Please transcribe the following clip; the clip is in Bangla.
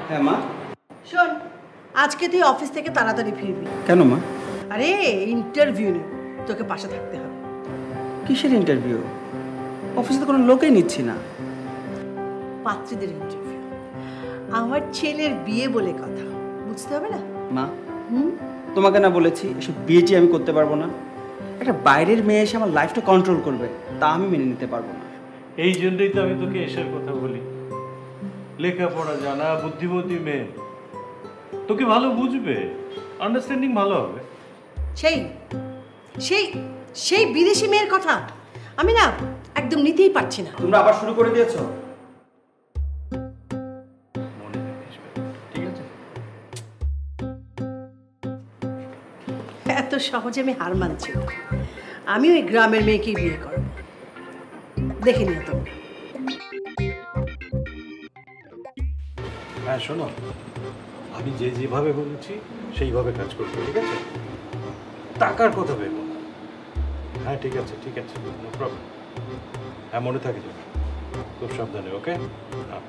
হ্যাঁ মা। শোন, আজকে তুই অফিস থেকে তাড়াতাড়ি ফিরবি। কেন মা? আরে ইন্টারভিউ নেই, তোকে পাশে থাকতে হবে। কিসের ইন্টারভিউ? অফিসে তো কোনো লোকই নিচ্ছি না। পাত্রীদের ইন্টারভিউ। আমার ছেলের বিয়ে বলে কথা, বুঝতে হবে না? মা, তোমাকে না বলেছি এসব বিয়েটি আমি করতে পারবো না। একটা বাইরের মেয়ে এসে আমার লাইফটা কন্ট্রোল করবে, তা আমি মেনে নিতে পারবো না। এই জন্যই তো আমি তোকে এসের কথা বলি। লেখাপড়া জানা, বুদ্ধিমতী মেয়ে, তোকে ভালো বুঝবে, আন্ডারস্ট্যান্ডিং ভালো হবে। সেই সেই সেই বিদেশি মেয়ের কথা আমি না একদম নিতেই পারছি না। তোমরা আবার শুরু করে দিয়েছো। মনে রাখিস, ঠিক আছে? এত সহজে আমি হার মানছি না। আমি ওই গ্রামের মেয়েকেই বিয়ে করব, দেখে নিও তোমরা। হ্যাঁ শোনো, আমি যেভাবে বলেছি সেইভাবে কাজ করবো, ঠিক আছে? টাকার কথা ভেবো না। হ্যাঁ ঠিক আছে, ঠিক আছে, নো প্রবলেম। হ্যাঁ মনে থাকে যাবে, খুব সাবধানে, ওকে? হ্যাঁ।